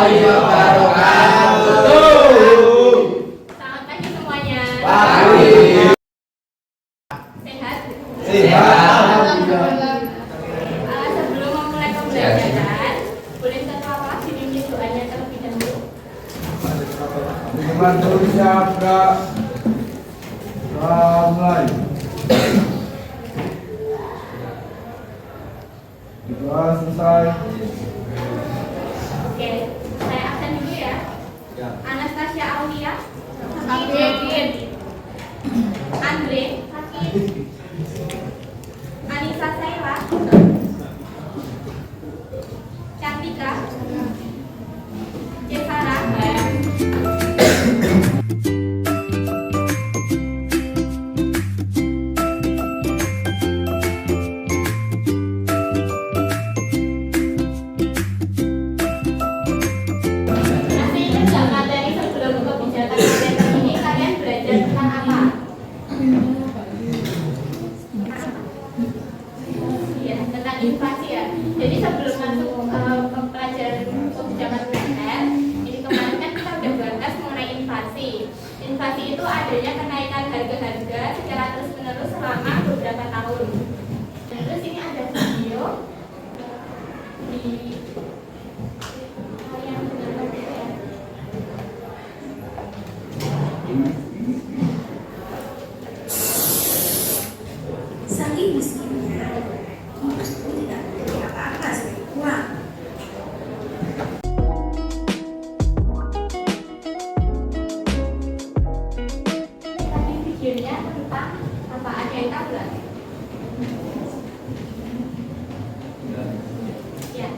warahmatullahi wabarakatuh. Selamat pagi semuanya. Pagi. Sehat? Sehat. Sebelum memulai pembelajaran, boleh satu apa dipimpin doanya terlebih dahulu. Dengan siapa? Mulai. Doa selesai. Oke, saya absen dulu ya. Anastasia Aulia. Sakit. Andre. Sakit. Anissa Saila. Cantika. Cesara. Masih ingat nggak materi sebelum kebijakan moneter ini kalian belajar tentang apa? Iya, tentang inflasi ya. Jadi sebelum masuk ke pelajaran kebijakan moneter, ini kemarin kan kita udah bahas mengenai inflasi. Inflasi itu adanya kenaikan harga-harga secara terus-menerus selama beberapa tahun. Terus ini ada video di kalian dengarkan ya. Saking miskinnya, hidupku tidak memiliki apa-apa selain uang. Tadi videonya tentang apa, ada yang tahu nggak? Ya,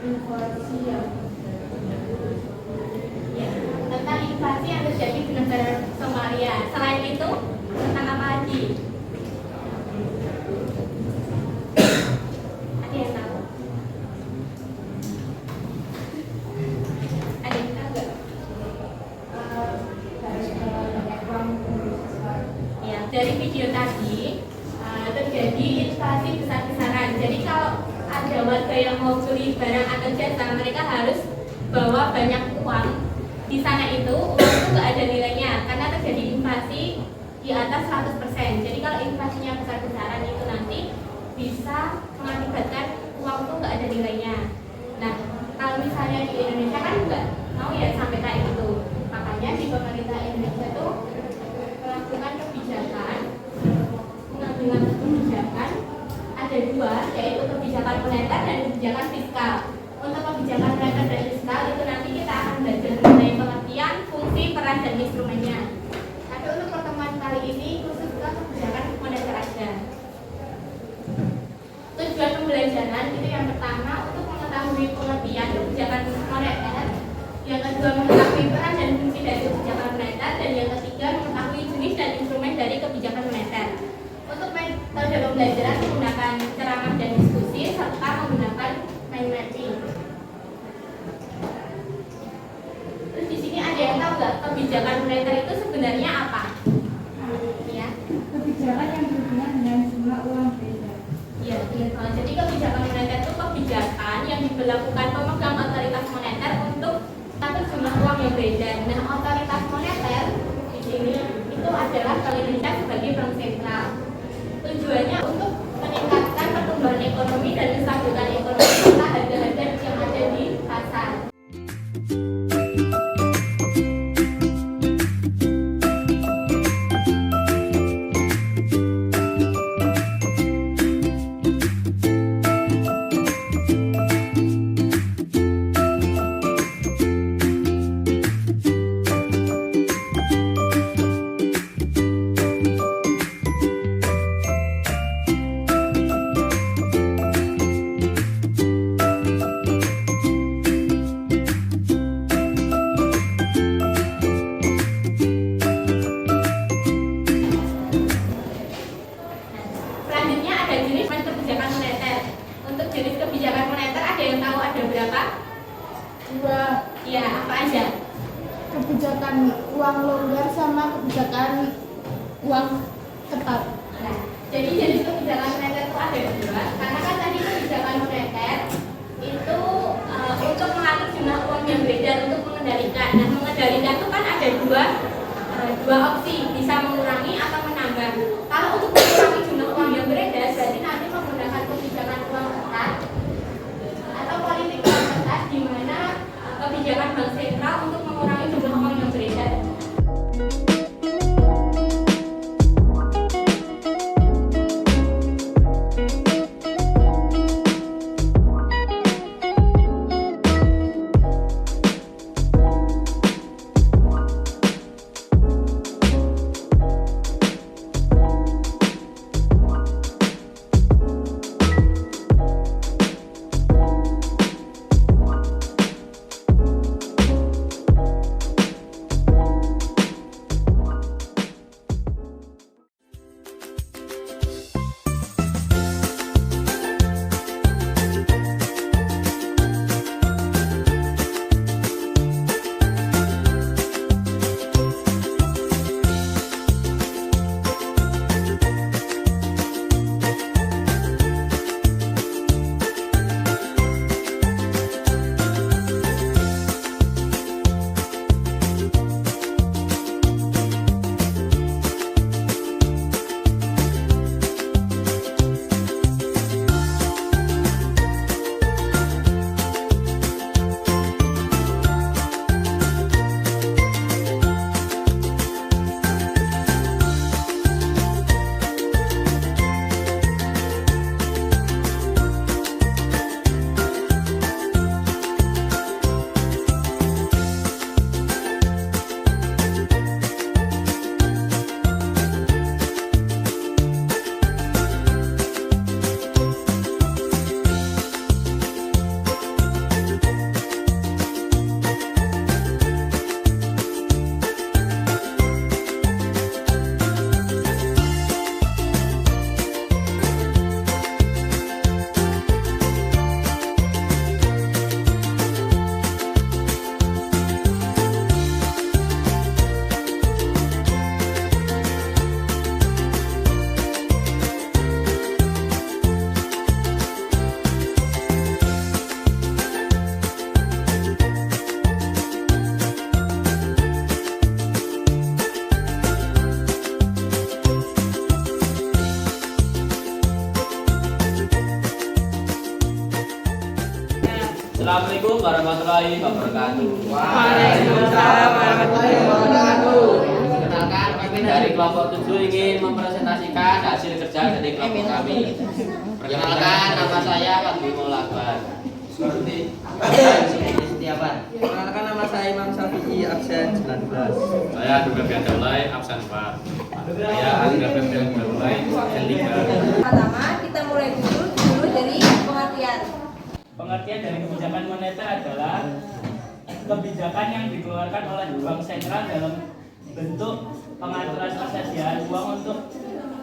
inflasi ya. Ya, tentang inflasi yang terjadi di negara Somalia. Selain itu, tentang apa lagi? Ada yang tahu? Ada yang tahu nggak? Ya, dari video tadi terjadi inflasi besar-besaran. Jadi kalau ada warga yang mau beli barang atau jasa, mereka harus bawa banyak uang. Di sana itu uang itu nggak ada nilainya karena terjadi inflasi di atas 100%. Jadi kalau inflasinya besar-besaran itu nanti bisa mengakibatkan uang itu nggak ada nilainya. Nah, kalau misalnya di Indonesia kan nggak mau ya sampai kayak gitu. Makanya di pemerintah Indonesia tuh melakukan kebijakan, mengambil kebijakan ada dua, yaitu kebijakan moneter dan kebijakan fiskal. Untuk kebijakan moneter dan fiskal itu nanti kita akan belajar mengenai pengertian, fungsi, peran, dan instrumennya. Tapi untuk pertemuan kali ini khusus ke kebijakan moneter aja. Tujuan pembelajaran itu yang pertama untuk mengetahui pengertian kebijakan moneter, yang kedua mengetahui peran dan fungsi dari kebijakan moneter, dan yang ketiga mengetahui jenis dan instrumen dari kebijakan moneter. Untuk metode pembelajaran menggunakan ceramah dan diskusi serta menggunakan mind mapping. Terus di sini ada yang tahu nggak kebijakan moneter itu sebenarnya apa? Ya. Kebijakan yang berhubungan dengan jumlah uang beredar. Ya, jadi kebijakan moneter itu kebijakan yang diberlakukan pemegang otoritas moneter untuk mengatur jumlah uang yang beredar. Nah, otoritas moneter di sini itu adalah Bank Indonesia sebagai bank sentral. Tujuannya untuk meningkatkan pertumbuhan ekonomi dan menstabilkan ekonomi serta harga-harga yang ada di pasar. Selanjutnya ada jenis kebijakan moneter. Untuk jenis kebijakan moneter ada yang tahu ada berapa? Dua, Ya, apa aja? kebijakan uang longgar sama kebijakan uang ketat. Nah, jadi jenis kebijakan moneter itu ada dua. Karena kan tadi kebijakan moneter itu untuk dua opsi, bisa mengurangi atau menambah. Kalau untuk mengurangi jumlah uang yang beredar, berarti nanti menggunakan kebijakan uang kertas atau politik uang kertas, di mana kebijakan bank sentral untuk mengurangi jumlah uang yang beredar. Assalamualaikum warahmatullahi wabarakatuh. Waalaikumsalam warahmatullahi wabarakatuh. Perkenalkan, kami dari kelompok 7 ingin mempresentasikan hasil kerja dari kelompok kami. Perkenalkan, nama saya Fatmi Maulakbar. Seperti Setiawan. Perkenalkan, nama saya Imam Syafi'i, absen 19. Saya Duga Biadalai, absen 4. Saya Angga Biadalai, absen 3. Pertama, kita mulai dulu dari pengertian. Pengertian dari kebijakan moneter adalah kebijakan yang dikeluarkan oleh bank sentral dalam bentuk pengaturan persediaan uang untuk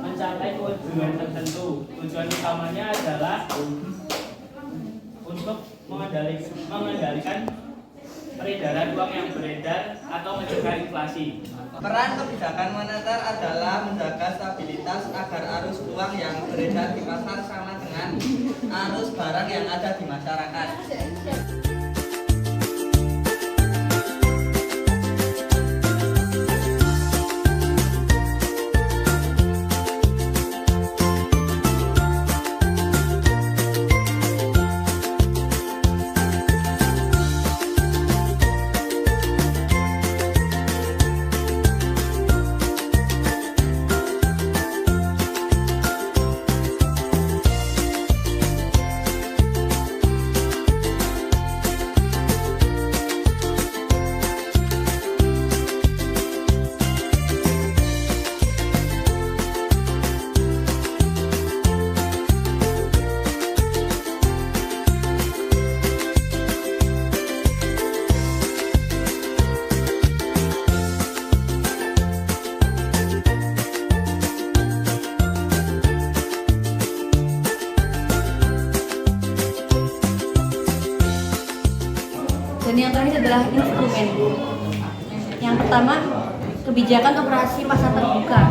mencapai tujuan tertentu. Tujuan utamanya adalah untuk mengendalikan peredaran uang yang beredar atau mencegah inflasi. Peran kebijakan moneter adalah menjaga stabilitas agar arus uang yang beredar di pasar sama dengan arus barang yang ada di masyarakat. Dan yang terakhir adalah instrumen. Yang pertama, kebijakan operasi pasar terbuka.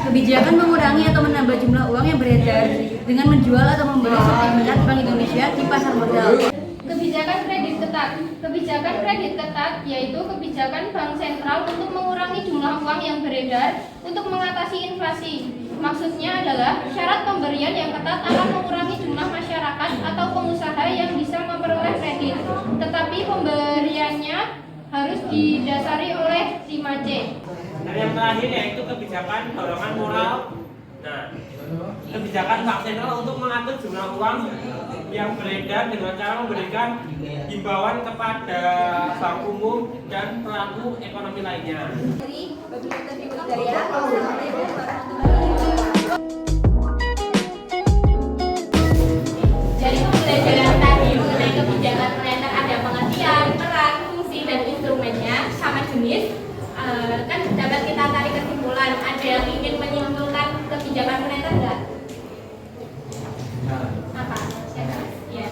Kebijakan mengurangi atau menambah jumlah uang yang beredar dengan menjual atau membeli sertifikat Bank Indonesia di pasar modal. Kebijakan kredit ketat. Kebijakan kredit ketat yaitu kebijakan bank sentral untuk mengurangi jumlah uang yang beredar untuk mengatasi inflasi. Maksudnya adalah syarat pemberian yang ketat akan mengurangi jumlah masyarakat atau pengusaha yang bisa memperoleh kredit, tetapi pemberiannya harus didasari oleh 5C. Dan yang terakhir yaitu kebijakan dorongan moral. Nah, kebijakan bank sentral untuk mengatur jumlah uang yang beredar dengan cara memberikan himbauan kepada bank umum dan pelaku ekonomi lainnya. Dari Bapak Ibu Hidayah. Assalamualaikum warahmatullahi wabarakatuh. Dari pembelajaran tadi mengenai kebijakan moneter ada pengertian, peran, fungsi, dan instrumennya sama jenis. Kan dapat kita tarik kesimpulan. Ada yang ingin menyimpulkan kebijakan moneter enggak? Apa? Ya.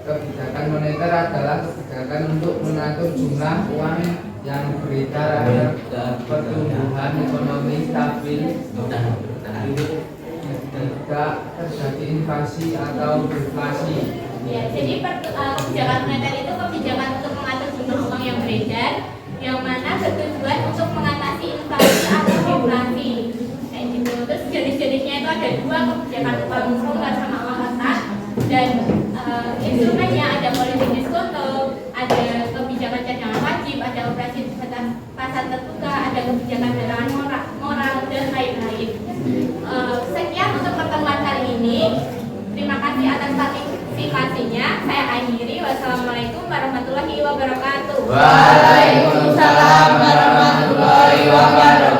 Kebijakan moneter adalah kebijakan untuk mengatur jumlah uang yang beredar agar pertumbuhan ekonomi stabil, tidak terjadi inflasi atau deflasi. Ya, jadi kebijakan moneter itu kebijakan untuk mengatur jumlah uang yang beredar, yang mana bertujuan untuk mengatasi inflasi atau deflasi. Kayak gitu. Terus jenis-jenisnya itu ada dua, kebijakan uang reguler sama uang kertas, dan instrumennya ada politik diskonto, ada kebijakan cadangan wajib, ada operasi pasar terbuka, ada kebijakan cadangan moral dan lain-lain. Sekian untuk pertemuan kali ini. Terima kasih atas partisipasinya. Saya akhiri. Wassalamualaikum warahmatullahi wabarakatuh. Waalaikumsalam warahmatullahi wabarakatuh.